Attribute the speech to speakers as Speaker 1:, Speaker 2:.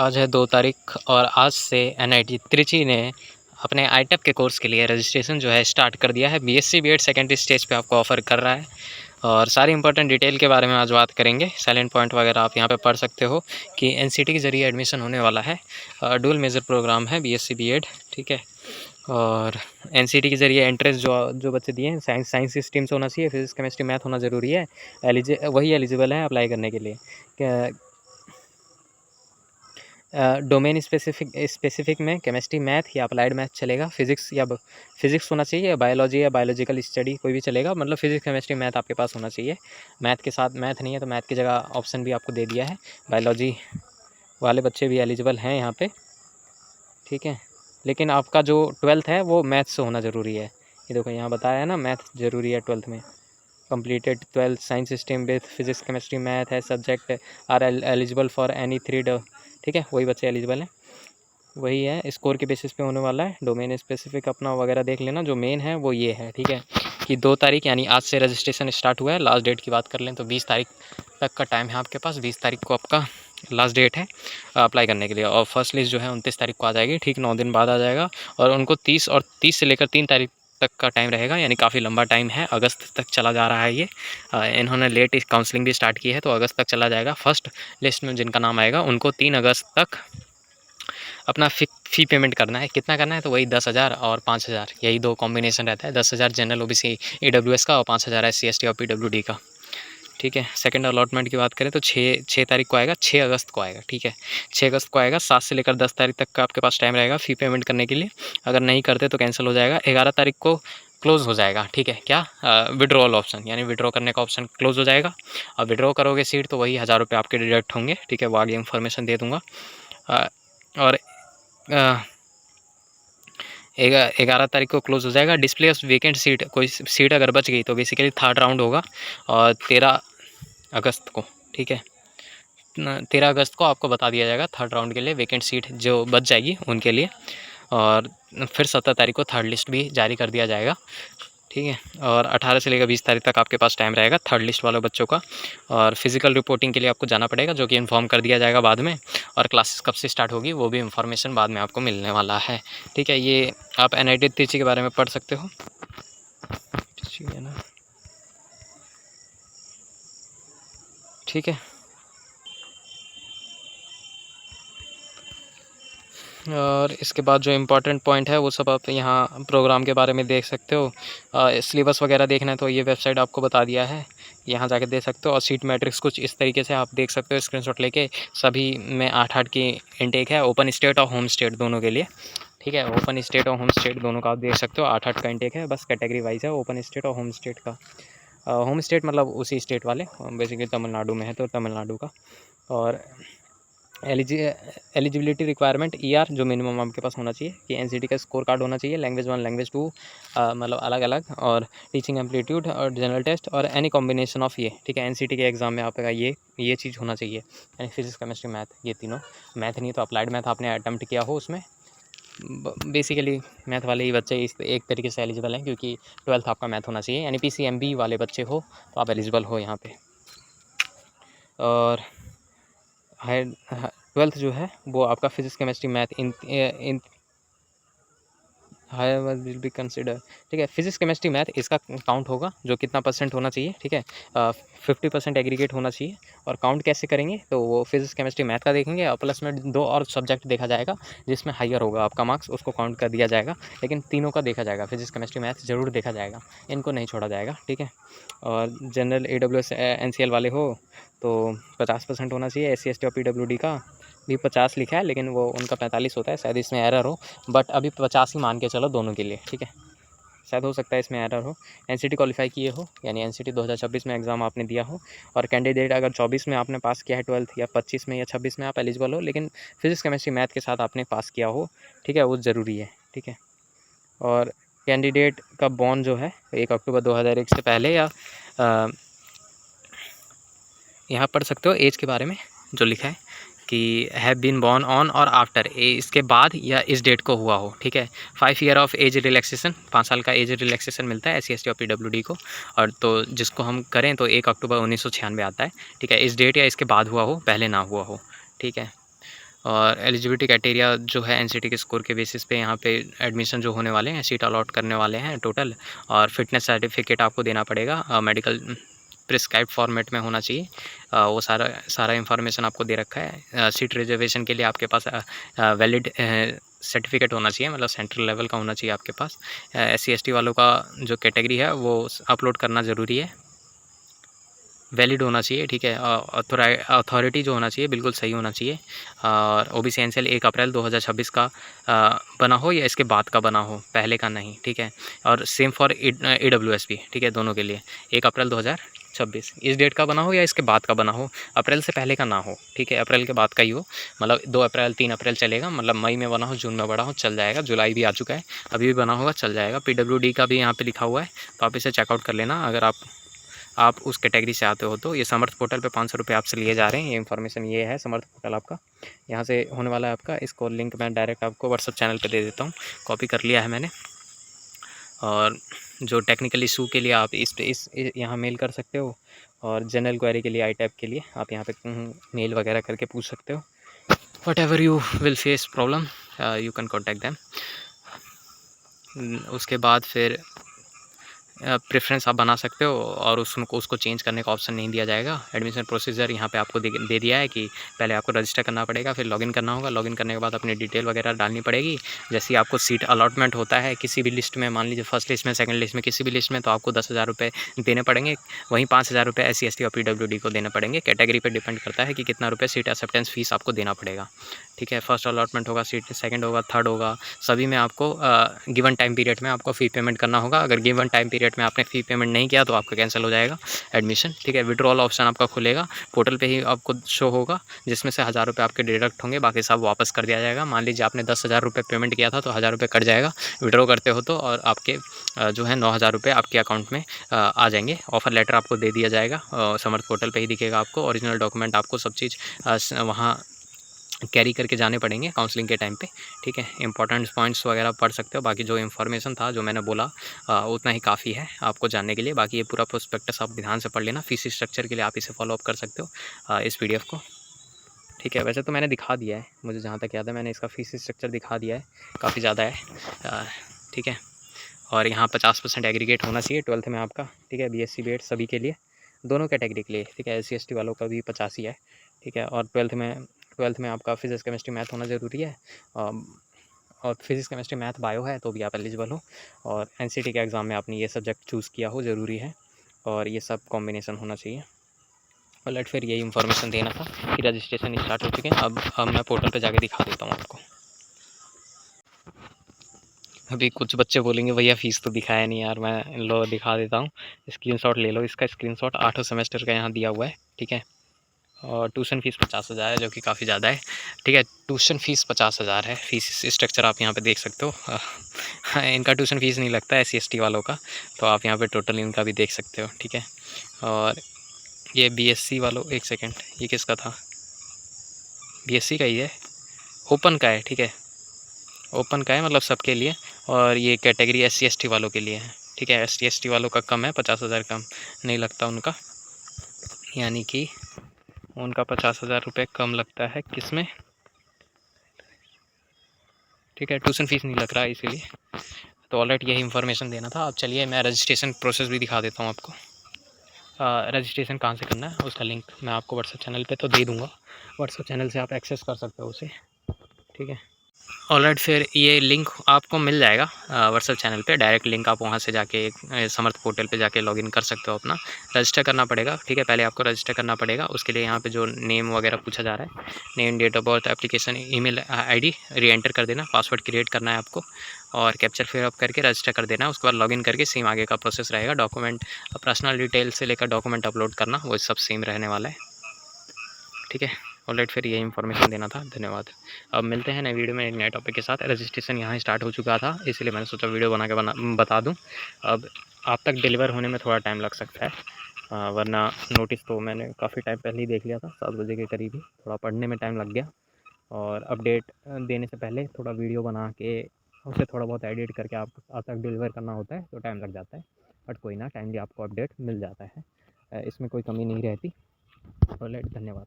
Speaker 1: आज है 2 तारीख और आज से एनआईटी त्रिची ने अपने आईटेप के कोर्स के लिए रजिस्ट्रेशन जो है स्टार्ट कर दिया है। बीएससी बीएड सेकेंडरी स्टेज पे आपको ऑफ़र कर रहा है और सारी इंपॉर्टेंट डिटेल के बारे में आज बात करेंगे। साइलेंट पॉइंट वगैरह आप यहाँ पे पढ़ सकते हो कि एनसीटी के ज़रिए एडमिशन होने वाला है। डुअल मेजर प्रोग्राम है बीएससी बीएड, ठीक है। और एनसीटी के ज़रिए एंट्रेंस जो बच्चे दिए हैं साइंस स्ट्रीम से होना चाहिए, फिजिक्स केमिस्ट्री मैथ होना ज़रूरी है। वही एलिजिबल है अप्लाई करने के लिए। डोमेन स्पेसिफिक में केमिस्ट्री मैथ या अप्लाइड मैथ चलेगा। फिजिक्स होना चाहिए, बायोलॉजी या बायोलॉजिकल स्टडी कोई भी चलेगा, मतलब फिजिक्स केमिस्ट्री मैथ आपके पास होना चाहिए। मैथ के साथ मैथ नहीं है तो मैथ की जगह ऑप्शन भी आपको दे दिया है। बायोलॉजी वाले बच्चे भी एलिजिबल हैं यहाँ पे, ठीक है। लेकिन आपका जो 12th है वो मैथ से होना ज़रूरी है। ये देखो यहाँ बताया है ना, मैथ ज़रूरी है 12th में। completed 12th science stream with physics chemistry math है subject are eligible for any 3 ठीक है, वही बच्चे एलिजिबल हैं। वही है, स्कोर के बेसिस पे होने वाला है। डोमेन स्पेसिफिक अपना वगैरह देख लेना, जो मेन है वो ये है, ठीक है। कि 2 तारीख यानी आज से रजिस्ट्रेशन स्टार्ट हुआ है। लास्ट डेट की बात कर लें तो 20 तारीख तक का टाइम है आपके पास। 20 तारीख को आपका लास्ट डेट है अप्लाई करने के लिए और फर्स्ट लिस्ट जो है 29 तारीख को आ जाएगी, ठीक 9 दिन बाद आ जाएगा। और उनको 30 से लेकर 3 तारीख तक का टाइम रहेगा, यानी काफ़ी लंबा टाइम है। अगस्त तक चला जा रहा है ये। इन्होंने लेट काउंसलिंग भी स्टार्ट की है तो अगस्त तक चला जाएगा। फर्स्ट लिस्ट में जिनका नाम आएगा उनको 3 अगस्त तक अपना फ़ी पेमेंट करना है। कितना करना है तो वही 10,000 और 5,000, यही 2 कॉम्बिनेशन रहता है। 10,000 जनरल ओबीसी ईडब्ल्यूएस का और 5,000 एससी एसटी और पीडब्ल्यूडी का, ठीक है। सेकंड अलॉटमेंट की बात करें तो 6 तारीख को आएगा, 6 अगस्त को आएगा, ठीक है। 6 अगस्त को आएगा। 7 से लेकर 10 तारीख तक का आपके पास टाइम रहेगा फ़ी पेमेंट करने के लिए। अगर नहीं करते तो कैंसिल हो जाएगा। 11 तारीख को क्लोज़ हो जाएगा, ठीक है। क्या विड्रॉल ऑप्शन, यानी विड्रॉ करने का ऑप्शन क्लोज़ हो जाएगा। और विड्रॉ करोगे सीट तो वही 1,000 रुपये आपके डिडक्ट होंगे, ठीक है। वो आगे इन्फॉर्मेशन दे दूँगा। और 11 तारीख को क्लोज़ हो जाएगा। डिस्प्ले ऑफ वेकेंट सीट, कोई सीट अगर बच गई तो बेसिकली थर्ड राउंड होगा और 13 अगस्त को, ठीक है। 13 अगस्त को आपको बता दिया जाएगा थर्ड राउंड के लिए वेकेंट सीट जो बच जाएगी उनके लिए। और फिर 17 तारीख को थर्ड लिस्ट भी जारी कर दिया जाएगा, ठीक है। और 18 से लेकर 20 तारीख तक आपके पास टाइम रहेगा थर्ड लिस्ट वाले बच्चों का। और फिजिकल रिपोर्टिंग के लिए आपको जाना पड़ेगा, जो कि इन्फॉर्म कर दिया जाएगा बाद में। और क्लासेस कब से स्टार्ट होगी वो भी इन्फॉर्मेशन बाद में आपको मिलने वाला है, ठीक है। ये आप एनआईटी त्रिची के बारे में पढ़ सकते हो, ठीक है ना, ठीक है। और इसके बाद जो इम्पोर्टेंट पॉइंट है वो सब आप यहाँ प्रोग्राम के बारे में देख सकते हो। सिलेबस वगैरह देखना है तो ये वेबसाइट आपको बता दिया है, यहाँ जाके देख सकते हो। और सीट मैट्रिक्स कुछ इस तरीके से आप देख सकते हो स्क्रीनशॉट लेके। सभी में 8-8 की इनटेक है, ओपन स्टेट और होम स्टेट दोनों के लिए, ठीक है। ओपन स्टेट और होम स्टेट दोनों का आप देख सकते हो। 8-8 का इनटेक है, बस कैटेगरी वाइज है ओपन स्टेट और होम स्टेट का। होम स्टेट मतलब उसी स्टेट वाले, बेसिकली तमिलनाडु में है तो तमिलनाडु का। और एलिजिबिलिटी रिक्वायरमेंट ईआर जो मिनिमम आपके पास होना चाहिए कि एनसीटी का स्कोर कार्ड होना चाहिए, लैंग्वेज 1 लैंग्वेज 2 मतलब अलग अलग, और टीचिंग एप्टीट्यूड और जनरल टेस्ट और एनी कॉम्बिनेशन ऑफ ये, ठीक है। एनसीटी के एग्ज़ाम में आपका ये चीज़ होना चाहिए, यानी फिजिक्स केमिस्ट्री मैथ, ये तीनों। मैथ नहीं तो अप्लाइड मैथ आपने अटैम्प्ट किया हो उसमें। बेसिकली मैथ वाले ही बच्चे इस एक तरीके से एलिजिबल हैं, क्योंकि 12th आपका मैथ होना चाहिए, यानी पीसीएमबी वाले बच्चे हो तो आप एलिजिबल हो यहाँ पे। और हायर 12th जो है वो आपका physics chemistry math in higher will be consider, ठीक है। फिजिक्स केमिस्ट्री मैथ इसका काउंट होगा, जो कितना परसेंट होना चाहिए, ठीक है। 50% एग्रीगेट होना चाहिए। और काउंट कैसे करेंगे तो वो फिजिक्स केमिस्ट्री मैथ का देखेंगे और प्लस में 2 और सब्जेक्ट देखा जाएगा जिसमें हायर होगा आपका मार्क्स, उसको काउंट कर दिया जाएगा। लेकिन तीनों का देखा जाएगा, फिजिक्स केमिस्ट्री मैथ ज़रूर देखा जाएगा, इनको नहीं छोड़ा जाएगा, ठीक है। और जनरल AWS NCL वाले हो तो 50% होना चाहिए। SC ST और PWD का भी 50 लिखा है, लेकिन वो उनका 45 होता है, शायद इसमें एरर हो, बट अभी 50 ही मान के चलो दोनों के लिए, ठीक है। शायद हो सकता है इसमें एरर हो। एनसीटी क्वालिफाई किए हो, यानी एनसीटी 2026 में एग्ज़ाम आपने दिया हो। और कैंडिडेट अगर 24 में आपने पास किया है 12th, या 25 में या 26 में आप एलिजिबल हो, लेकिन फिजिक्स केमिस्ट्री मैथ के साथ आपने पास किया हो, ठीक है, वो ज़रूरी है, ठीक है। और कैंडिडेट का बॉर्न जो है 1 अक्टूबर 2001 से पहले, या यहाँ पढ़ सकते हो एज के बारे में जो लिखा है कि हैव बीन बॉर्न ऑन और आफ्टर, इसके बाद या इस डेट को हुआ हो, ठीक है। 5 ईयर ऑफ एज रिलैक्सेशन, 5 साल का एज रिलैक्सेशन मिलता है SC ST और PWD को। और तो जिसको हम करें तो 1 अक्टूबर 1996 आता है, ठीक है। इस डेट या इसके बाद हुआ हो, पहले ना हुआ हो, ठीक है। और एलिजिबिलिटी क्राइटेरिया जो है एनसीटी के स्कोर के बेसिस पे यहाँ पे एडमिशन जो होने वाले हैं, सीट अलॉट करने वाले हैं टोटल। और फिटनेस सर्टिफिकेट आपको देना पड़ेगा, मेडिकल प्रिस्क्राइब फॉर्मेट में होना चाहिए। वो सारा इन्फॉर्मेशन आपको दे रखा है। सीट रिजर्वेशन के लिए आपके पास वैलिड सर्टिफिकेट होना चाहिए, मतलब सेंट्रल लेवल का होना चाहिए आपके पास। SC ST वालों का जो कैटेगरी है वो अपलोड करना ज़रूरी है, वैलिड होना चाहिए, ठीक है। अथॉरिटी जो होना चाहिए बिल्कुल सही होना चाहिए। और OBC एनसीएल 1 अप्रैल 2026 का बना हो या इसके बाद का बना हो, पहले का नहीं, ठीक है। और सेम फॉर AWS भी, ठीक है, दोनों के लिए 1 अप्रैल 2026 इस डेट का बना हो या इसके बाद का बना हो, अप्रैल से पहले का ना हो, ठीक है, अप्रैल के बाद का ही हो। मतलब 2 अप्रैल 3 अप्रैल चलेगा, मतलब मई में बना हो, जून में बना हो, चल जाएगा। जुलाई भी आ चुका है, अभी भी बना होगा, चल जाएगा। PWD का भी यहाँ पे लिखा हुआ है, तो आप इसे चेकआउट कर लेना अगर आप उस कैटेगरी से आते हो तो। ये समर्थ पोर्टल पे 500 रुपये आपसे लिए जा रहे हैं। ये इन्फॉर्मेशन ये है, समर्थ पोर्टल आपका यहाँ से होने वाला है आपका। इसको लिंक मैं डायरेक्ट आपको व्हाट्सअप चैनल पे दे देता हूँ, कॉपी कर लिया है मैंने। और जो टेक्निकल इशू के लिए आप इस यहाँ मेल कर सकते हो, और जनरल क्वेरी के लिए ITAP के लिए आप यहाँ पे मेल वगैरह करके पूछ सकते हो। What ever you will face problem you can contact them. उसके बाद फिर प्रेफरेंस आप बना सकते हो, और उसको चेंज करने का ऑप्शन नहीं दिया जाएगा। एडमिशन प्रोसीजर यहाँ पे आपको दे दिया है कि पहले आपको रजिस्टर करना पड़ेगा, फिर लॉगिन करना होगा। लॉगिन करने के बाद अपनी डिटेल वगैरह डालनी पड़ेगी। जैसे आपको सीट अलॉटमेंट होता है किसी भी लिस्ट में, मान लीजिए फर्स्ट लिस्ट में, सेकंड लिस्ट में, किसी भी लिस्ट में, तो आपको 10,000 रुपये देने पड़ेंगे। वहीं 5,000 रुपये SC ST और PWD को देने पड़ेंगे। कैटेगरी पर डिपेंड करता है कि कितना रुपये सीट एक्सेप्टेंस फीस आपको देना पड़ेगा, ठीक है। फर्स्ट अलॉटमेंट होगा, सीट सेकंड होगा, थर्ड होगा, सभी में आपको गिवन टाइम पीरियड में आपको फ़ी पेमेंट करना होगा। अगर गिवन टाइम पीरियड में आपने फ़ी पेमेंट नहीं किया तो आपका कैंसिल हो जाएगा एडमिशन, ठीक है। विड्रॉल ऑप्शन आपका खुलेगा, पोर्टल पे ही आपको शो होगा, जिसमें से 1,000 रुपये आपके डिडक्ट होंगे, बाकी सब वापस कर दिया जाएगा। मान लीजिए आपने 10,000 रुपये पेमेंट किया था तो 1,000 रुपये कट जाएगा विड्रॉ करते हो तो, और आपके जो है 9,000 रुपये आपके अकाउंट में आ जाएंगे। ऑफर लेटर आपको दे दिया जाएगा, समर्थ पोर्टल पर ही दिखेगा आपको। ओरिजिनल डॉक्यूमेंट आपको सब चीज़ वहाँ कैरी करके जाने पड़ेंगे काउंसलिंग के टाइम पे, ठीक है। इंपॉर्टेंट पॉइंट्स वगैरह पढ़ सकते हो। बाकी जो इन्फॉर्मेशन था जो मैंने बोला उतना ही काफ़ी है आपको जानने के लिए। बाकी ये पूरा प्रोस्पेक्टस आप ध्यान से पढ़ लेना। फीस स्ट्रक्चर के लिए आप इसे फॉलो अप कर सकते हो इस PDF को, ठीक है। वैसे तो मैंने दिखा दिया है, मुझे जहाँ तक याद है मैंने इसका फीस स्ट्रक्चर दिखा दिया है, काफ़ी ज़्यादा है, ठीक है। और यहाँ 50% एग्रीगेट होना चाहिए 12th में आपका, ठीक है। BSc BEd सभी के लिए, दोनों कैटेगरी के लिए, ठीक है। SC ST वालों का भी 85 ही है, ठीक है। और 12th में आपका फिजिक्स केमिस्ट्री मैथ होना ज़रूरी है। और फिजिक्स केमिस्ट्री मैथ बायो है तो भी आप एलिजिबल हो। और NCT के एग्ज़ाम में आपने ये सब्जेक्ट चूज़ किया हो, ज़रूरी है। और ये सब कॉम्बिनेशन होना चाहिए। और फिर यही इन्फॉर्मेशन देना था कि रजिस्ट्रेशन स्टार्ट हो चुके हैं। अब मैं पोर्टल पे जाके दिखा देता हूँ आपको। अभी कुछ बच्चे बोलेंगे भैया फ़ीस तो दिखाया नहीं यार, मैं लो दिखा देता हूँ। स्क्रीनशॉट ले लो, इसका स्क्रीनशॉट 8 सेमेस्टर का यहाँ दिया हुआ है, ठीक है। और ट्यूशन फ़ीस 50,000 है, जो कि काफ़ी ज़्यादा है, ठीक है। ट्यूशन फ़ीस 50,000 है। फ़ीस स्ट्रक्चर आप यहाँ पे देख सकते हो। हाँ, इनका ट्यूशन फ़ीस नहीं लगता है SC ST वालों का, तो आप यहाँ पे टोटल इनका भी देख सकते हो, ठीक है। और ये BSc वालों, एक सेकेंड, ये किसका था? BSc का ही है, ओपन का है, ठीक है। ओपन का है, मतलब सबके लिए। और ये कैटेगरी SC ST वालों के लिए है, ठीक है। SC ST वालों का कम है, 50,000 कम नहीं लगता उनका, यानी कि उनका 50,000 रुपये कम लगता है किसमें, ठीक है। ट्यूशन फ़ीस नहीं लग रहा है इसीलिए। तो ऑलरेडी यही इन्फॉर्मेशन देना था। अब चलिए मैं रजिस्ट्रेशन प्रोसेस भी दिखा देता हूँ आपको। रजिस्ट्रेशन कहाँ से करना है उसका लिंक मैं आपको व्हाट्सएप चैनल पे तो दे दूँगा। व्हाट्सएप चैनल से आप एक्सेस कर सकते हो उसे, ठीक है। ऑलराइट, फिर ये लिंक आपको मिल जाएगा व्हाट्सएप चैनल पे। डायरेक्ट लिंक आप वहाँ से जाके समर्थ पोर्टल पे जाके लॉगिन कर सकते हो। अपना रजिस्टर करना पड़ेगा, ठीक है। पहले आपको रजिस्टर करना पड़ेगा। उसके लिए यहाँ पे जो नेम वगैरह पूछा जा रहा है, name, date of birth, application, email ID reenter कर देना। पासवर्ड क्रिएट करना है आपको और कैप्चर फिर अप करके रजिस्टर कर देना है। उसके बाद लॉगिन करके सेम आगे का प्रोसेस रहेगा। डॉक्यूमेंट, पर्सनल डिटेल से लेकर डॉक्यूमेंट अपलोड करना, वो सब सेम रहने वाला है, ठीक है। ऑलराइट, फिर ये इन्फॉर्मेशन देना था। धन्यवाद। अब मिलते हैं नए वीडियो में एक नए टॉपिक के साथ। रजिस्ट्रेशन यहाँ स्टार्ट हो चुका था, इसलिए मैंने सोचा वीडियो बना के बता दूँ। अब आप तक डिलीवर होने में थोड़ा टाइम लग सकता है, वरना नोटिस तो मैंने काफ़ी टाइम पहले ही देख लिया था, 7 बजे के करीब ही। थोड़ा पढ़ने में टाइम लग गया, और अपडेट देने से पहले थोड़ा वीडियो बना के उसे थोड़ा बहुत एडिट करके आप तक डिलीवर करना होता है, तो टाइम लग जाता है। बट कोई ना, टाइमली आपको अपडेट मिल जाता है, इसमें कोई कमी नहीं रहती। ऑलराइट, धन्यवाद।